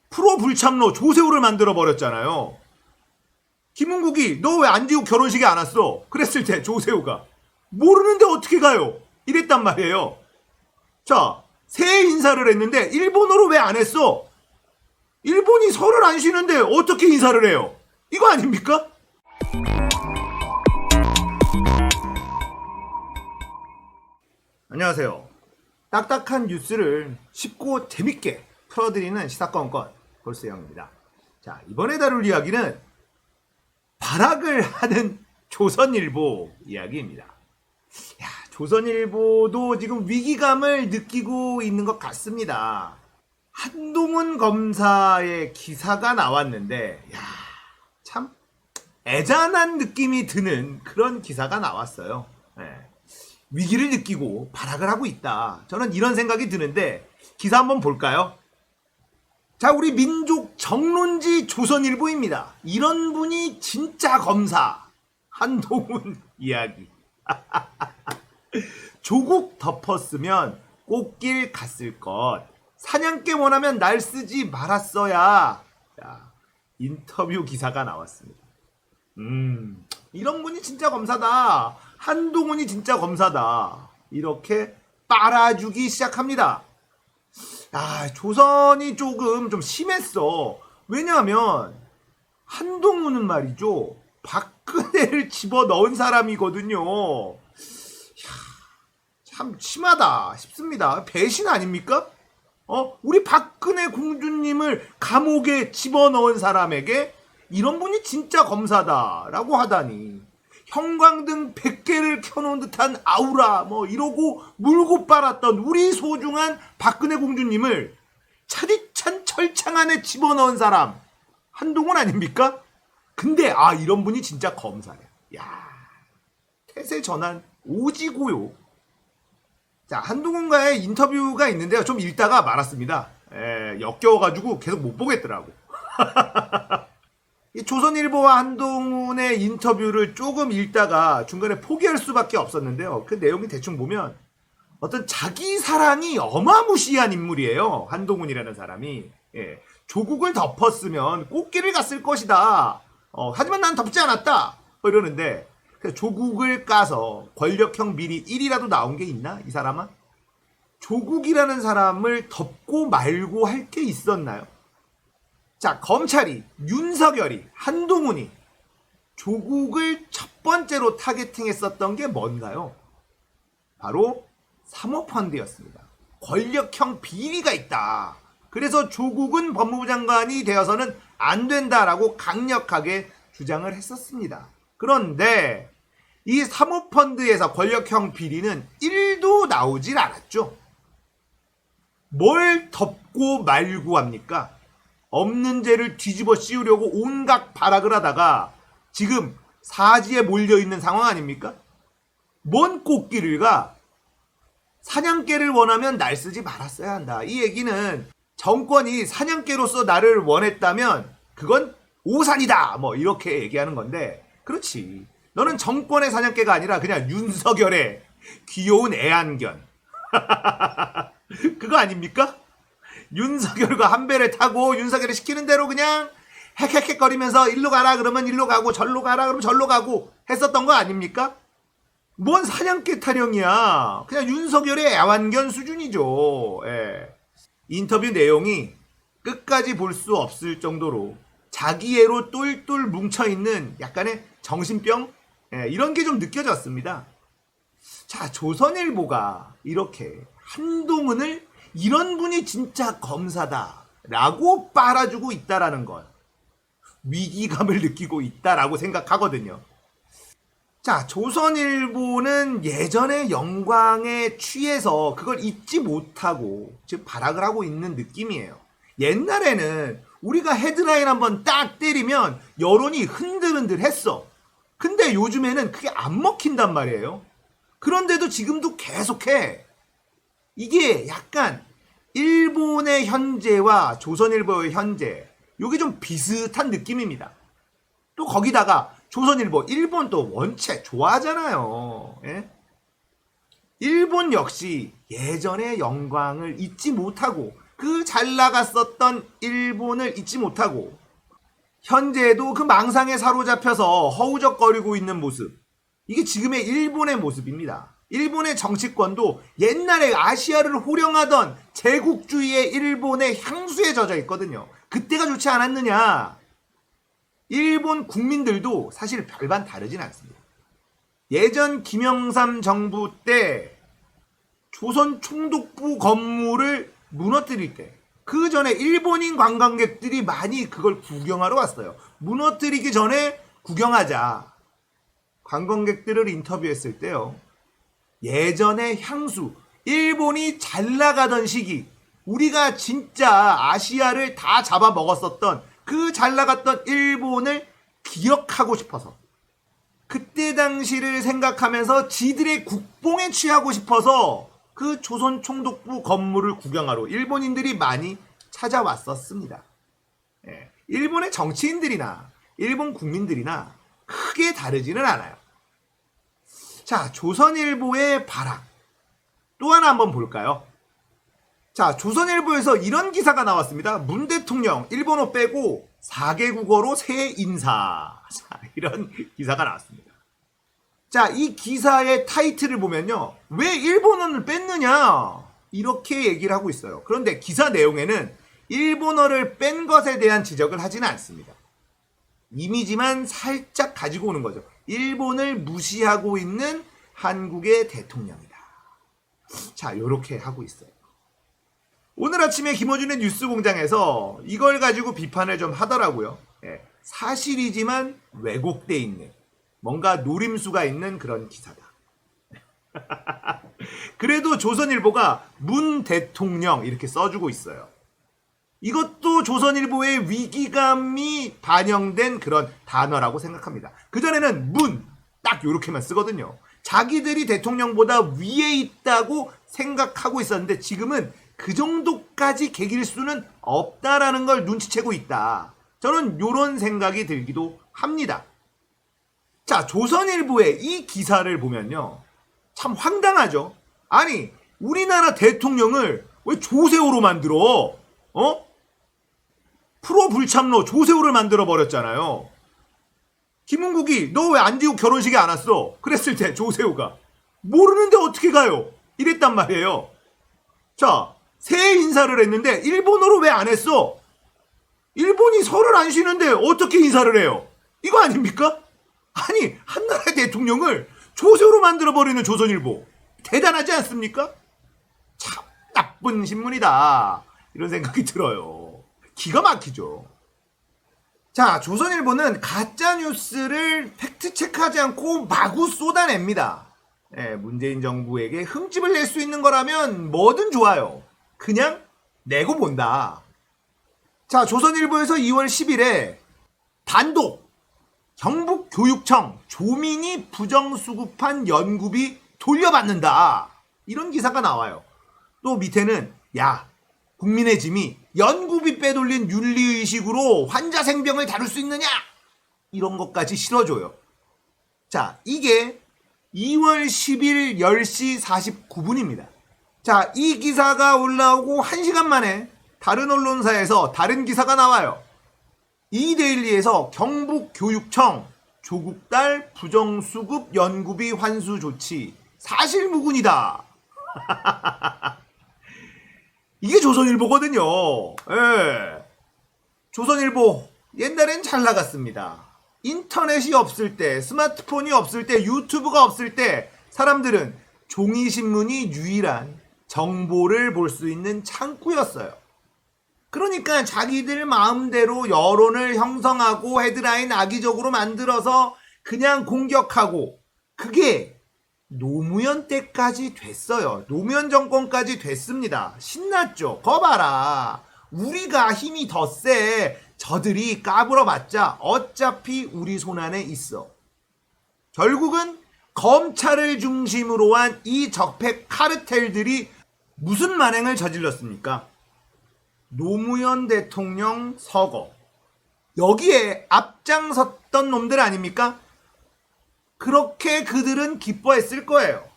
프로 불참로 조세호를 만들어 버렸잖아요. 김은국이 너 왜 안지욱 결혼식에 안 왔어? 그랬을 때 조세호가 모르는데 어떻게 가요? 이랬단 말이에요. 자, 새해 인사를 했는데 일본어로 왜 안 했어? 일본이 설을 안 쉬는데 어떻게 인사를 해요? 이거 아닙니까? 안녕하세요. 딱딱한 뉴스를 쉽고 재밌게 풀어드리는 시사건건 골수영입니다. 자, 이번에 다룰 이야기는 발악을 하는 조선일보 이야기입니다. 야, 조선일보도 지금 위기감을 느끼고 있는 것 같습니다. 한동훈 검사의 기사가 나왔는데, 야, 참 애잔한 느낌이 드는 그런 기사가 나왔어요. 위기를 느끼고 발악을 하고 있다. 저는 이런 생각이 드는데 기사 한번 볼까요? 자, 우리 민족 정론지 조선일보입니다. 이런 분이 진짜 검사. 한동훈 이야기. 조국 덮었으면 꽃길 갔을 것. 사냥개 원하면 날 쓰지 말았어야. 자, 인터뷰 기사가 나왔습니다. 이런 분이 진짜 검사다. 한동훈이 진짜 검사다. 이렇게 빨아주기 시작합니다. 아, 조선이 조금 좀 심했어. 왜냐하면 한동훈은 말이죠, 박근혜를 집어넣은 사람이거든요. 참 심하다 싶습니다. 배신 아닙니까? 우리 박근혜 공주님을 감옥에 집어넣은 사람에게 이런 분이 진짜 검사다라고 하다니, 형광등 100개를 켜놓은 듯한 아우라 뭐 이러고 물고 빨았던 우리 소중한 박근혜 공주님을 차디찬 철창 안에 집어넣은 사람 한동훈 아닙니까? 근데 이런 분이 진짜 검사야. 야, 태세 전환 오지고요. 자, 한동훈과의 인터뷰가 있는데요, 좀 읽다가 말았습니다. 역겨워가지고 계속 못 보겠더라고. 조선일보와 한동훈의 인터뷰를 조금 읽다가 중간에 포기할 수밖에 없었는데요. 그 내용이 대충 보면 어떤 자기 사랑이 어마무시한 인물이에요. 한동훈이라는 사람이. 조국을 덮었으면 꽃길을 갔을 것이다. 하지만 난 덮지 않았다. 이러는데 조국을 까서 권력형 비리 1이라도 나온 게 있나? 이 사람은? 조국이라는 사람을 덮고 말고 할 게 있었나요? 자, 검찰이, 윤석열이, 한동훈이 조국을 첫 번째로 타겟팅했었던 게 뭔가요? 바로 사모펀드였습니다. 권력형 비리가 있다. 그래서 조국은 법무부 장관이 되어서는 안 된다라고 강력하게 주장을 했었습니다. 그런데 이 사모펀드에서 권력형 비리는 1도 나오질 않았죠. 뭘 덮고 말고 합니까? 없는 죄를 뒤집어 씌우려고 온갖 발악을 하다가 지금 사지에 몰려있는 상황 아닙니까? 뭔 꽃길을 가? 사냥개를 원하면 날 쓰지 말았어야 한다. 이 얘기는 정권이 사냥개로서 나를 원했다면 그건 오산이다. 뭐 이렇게 얘기하는 건데, 그렇지. 너는 정권의 사냥개가 아니라 그냥 윤석열의 귀여운 애완견. 그거 아닙니까? 윤석열과 한 배를 타고 윤석열이 시키는 대로 그냥 헥헥헥거리면서 일로 가라 그러면 일로 가고 절로 가라 그러면 절로 가고 했었던 거 아닙니까? 뭔 사냥개 타령이야. 그냥 윤석열의 애완견 수준이죠. 인터뷰 내용이 끝까지 볼 수 없을 정도로 자기애로 똘똘 뭉쳐있는 약간의 정신병? 이런 게 좀 느껴졌습니다. 자, 조선일보가 이렇게 한동훈을 이런 분이 진짜 검사다 라고 빨아주고 있다라는 것, 위기감을 느끼고 있다라고 생각하거든요. 자, 조선일보는 예전의 영광에 취해서 그걸 잊지 못하고 지금 발악을 하고 있는 느낌이에요. 옛날에는 우리가 헤드라인 한번 딱 때리면 여론이 흔들흔들 했어. 근데 요즘에는 그게 안 먹힌단 말이에요. 그런데도 지금도 계속해. 이게 약간 일본의 현재와 조선일보의 현재, 이게 좀 비슷한 느낌입니다. 또 거기다가 조선일보, 일본 또 원체 좋아하잖아요. 일본 역시 예전의 영광을 잊지 못하고 그 잘 나갔었던 일본을 잊지 못하고 현재에도 그 망상에 사로잡혀서 허우적거리고 있는 모습, 이게 지금의 일본의 모습입니다. 일본의 정치권도 옛날에 아시아를 호령하던 제국주의의 일본의 향수에 젖어 있거든요. 그때가 좋지 않았느냐. 일본 국민들도 사실 별반 다르진 않습니다. 예전 김영삼 정부 때 조선 총독부 건물을 무너뜨릴 때, 그 전에 일본인 관광객들이 많이 그걸 구경하러 왔어요. 무너뜨리기 전에 구경하자. 관광객들을 인터뷰했을 때요, 예전의 향수, 일본이 잘 나가던 시기, 우리가 진짜 아시아를 다 잡아먹었었던 그 잘 나갔던 일본을 기억하고 싶어서, 그때 당시를 생각하면서 지들의 국뽕에 취하고 싶어서 그 조선 총독부 건물을 구경하러 일본인들이 많이 찾아왔었습니다. 예, 일본의 정치인들이나 일본 국민들이나 크게 다르지는 않아요. 자, 조선일보의 발악 또 하나 한번 볼까요? 자, 조선일보에서 이런 기사가 나왔습니다. 문 대통령 일본어 빼고 4개 국어로 새 인사. 자, 이런 기사가 나왔습니다. 자, 이 기사의 타이틀을 보면요, 왜 일본어를 뺐느냐 이렇게 얘기를 하고 있어요. 그런데 기사 내용에는 일본어를 뺀 것에 대한 지적을 하지는 않습니다. 이미지만 살짝 가지고 오는 거죠. 일본을 무시하고 있는 한국의 대통령이다. 자, 요렇게 하고 있어요. 오늘 아침에 김어준의 뉴스공장에서 이걸 가지고 비판을 좀 하더라고요. 예, 사실이지만 왜곡돼 있는, 뭔가 노림수가 있는 그런 기사다. 그래도 조선일보가 문 대통령 이렇게 써주고 있어요. 이것도 조선일보의 위기감이 반영된 그런 단어라고 생각합니다. 그전에는 문, 딱 요렇게만 쓰거든요. 자기들이 대통령보다 위에 있다고 생각하고 있었는데 지금은 그 정도까지 개길 수는 없다라는 걸 눈치채고 있다. 저는 요런 생각이 들기도 합니다. 자, 조선일보의 이 기사를 보면요, 참 황당하죠. 아니, 우리나라 대통령을 왜 조세호로 만들어? 프로 불참로 조세호를 만들어 버렸잖아요. 김은국이 너 왜 안지욱 결혼식에 안 왔어? 그랬을 때 조세호가 모르는데 어떻게 가요? 이랬단 말이에요. 자, 새 인사를 했는데 일본어로 왜 안 했어? 일본이 설을 안 쉬는데 어떻게 인사를 해요? 이거 아닙니까? 아니, 한나라의 대통령을 조세호로 만들어버리는 조선일보, 대단하지 않습니까? 참 나쁜 신문이다, 이런 생각이 들어요. 기가 막히죠. 자, 조선일보는 가짜뉴스를 팩트체크하지 않고 마구 쏟아냅니다. 예, 문재인 정부에게 흠집을 낼 수 있는 거라면 뭐든 좋아요. 그냥 내고 본다. 자, 조선일보에서 2월 10일에 단독 경북교육청 조민이 부정수급한 연구비 돌려받는다, 이런 기사가 나와요. 또 밑에는 야, 국민의 짐이 연구비 빼돌린 윤리의식으로 환자 생명을 다룰 수 있느냐, 이런 것까지 실어줘요. 자, 이게 2월 10일 10시 49분입니다. 자, 이 기사가 올라오고 1시간 만에 다른 언론사에서 다른 기사가 나와요. 이데일리에서 경북교육청 조국 딸 부정수급 연구비 환수 조치 사실무근이다. 이게 조선일보거든요. 예. 조선일보 옛날엔 잘 나갔습니다. 인터넷이 없을 때, 스마트폰이 없을 때, 유튜브가 없을 때 사람들은 종이신문이 유일한 정보를 볼 수 있는 창구였어요. 그러니까 자기들 마음대로 여론을 형성하고 헤드라인 악의적으로 만들어서 그냥 공격하고, 그게 노무현 때까지 됐어요. 노무현 정권까지 됐습니다. 신났죠. 거 봐라, 우리가 힘이 더 세, 저들이 까불어봤자 어차피 우리 손안에 있어. 결국은 검찰을 중심으로 한 이 적폐 카르텔들이 무슨 만행을 저질렀습니까? 노무현 대통령 서거, 여기에 앞장섰던 놈들 아닙니까? 그렇게 그들은 기뻐했을 거예요.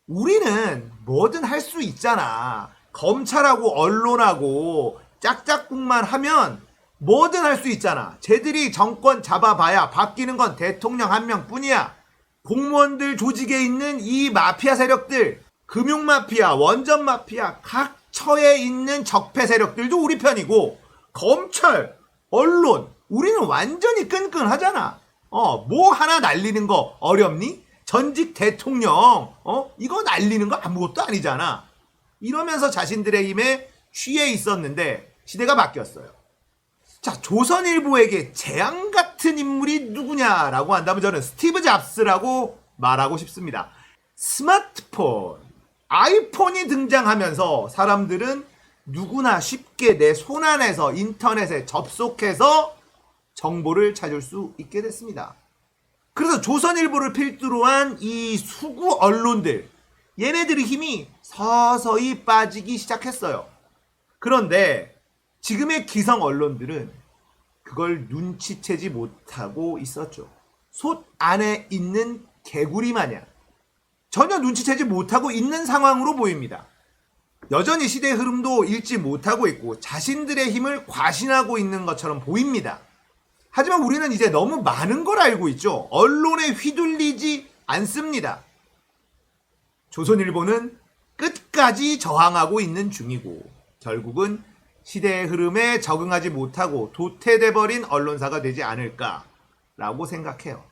우리는 뭐든 할 수 있잖아, 검찰하고 언론하고 짝짝꿍만 하면 뭐든 할 수 있잖아. 쟤들이 정권 잡아봐야 바뀌는 건 대통령 한 명뿐이야. 공무원들 조직에 있는 이 마피아 세력들, 금융마피아, 원전마피아, 각 처에 있는 적폐 세력들도 우리 편이고, 검찰, 언론, 우리는 완전히 끈끈하잖아. 뭐 하나 날리는 거 어렵니? 전직 대통령, 이거 날리는 거 아무것도 아니잖아. 이러면서 자신들의 힘에 취해 있었는데 시대가 바뀌었어요. 자, 조선일보에게 재앙 같은 인물이 누구냐라고 한다면 저는 스티브 잡스라고 말하고 싶습니다. 스마트폰, 아이폰이 등장하면서 사람들은 누구나 쉽게 내 손안에서 인터넷에 접속해서 정보를 찾을 수 있게 됐습니다. 그래서 조선일보를 필두로 한 이 수구 언론들, 얘네들의 힘이 서서히 빠지기 시작했어요. 그런데 지금의 기성 언론들은 그걸 눈치채지 못하고 있었죠. 솥 안에 있는 개구리 마냥 전혀 눈치채지 못하고 있는 상황으로 보입니다. 여전히 시대의 흐름도 읽지 못하고 있고 자신들의 힘을 과신하고 있는 것처럼 보입니다. 하지만 우리는 이제 너무 많은 걸 알고 있죠. 언론에 휘둘리지 않습니다. 조선일보는 끝까지 저항하고 있는 중이고 결국은 시대의 흐름에 적응하지 못하고 도태돼버린 언론사가 되지 않을까라고 생각해요.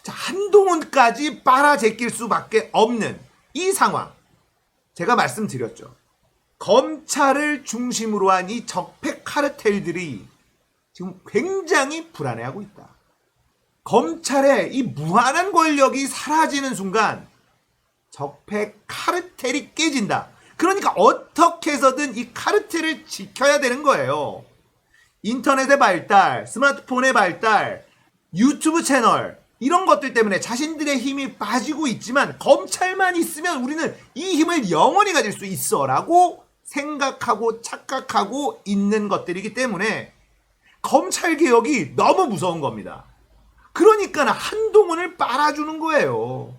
자, 한동훈까지 빨아제낄 수밖에 없는 이 상황. 제가 말씀드렸죠. 검찰을 중심으로 한 이 적폐 카르텔들이 지금 굉장히 불안해하고 있다. 검찰의 이 무한한 권력이 사라지는 순간 적폐 카르텔이 깨진다. 그러니까 어떻게 해서든 이 카르텔을 지켜야 되는 거예요. 인터넷의 발달, 스마트폰의 발달, 유튜브 채널 이런 것들 때문에 자신들의 힘이 빠지고 있지만 검찰만 있으면 우리는 이 힘을 영원히 가질 수 있어 라고 생각하고 착각하고 있는 것들이기 때문에 검찰개혁이 너무 무서운 겁니다. 그러니까 한동훈을 빨아주는 거예요.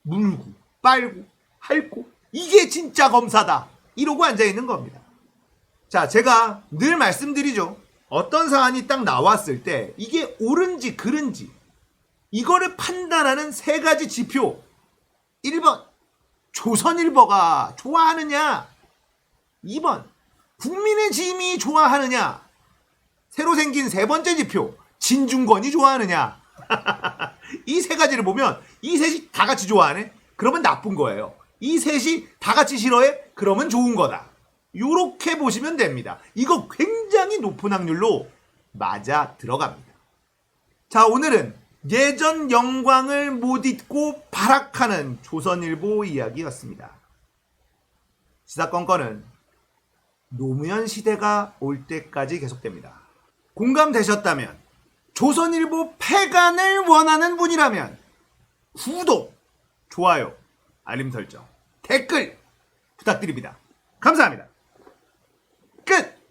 물고 빨고 핥고 이게 진짜 검사다 이러고 앉아있는 겁니다. 자, 제가 늘 말씀드리죠. 어떤 사안이 딱 나왔을 때 이게 옳은지 그른지 이거를 판단하는 세 가지 지표. 1번 조선일보가 좋아하느냐, 2번 국민의힘이 좋아하느냐, 새로 생긴 세 번째 지표 진중권이 좋아하느냐. 이 세 가지를 보면 이 셋이 다 같이 좋아하네? 그러면 나쁜 거예요. 이 셋이 다 같이 싫어해? 그러면 좋은 거다. 요렇게 보시면 됩니다. 이거 굉장히 높은 확률로 맞아 들어갑니다. 자, 오늘은 예전 영광을 못 잊고 발악하는 조선일보 이야기였습니다. 시사건건은 노무현 시대가 올 때까지 계속됩니다. 공감되셨다면, 조선일보 폐간을 원하는 분이라면 구독, 좋아요, 알림 설정, 댓글 부탁드립니다. 감사합니다. 끝!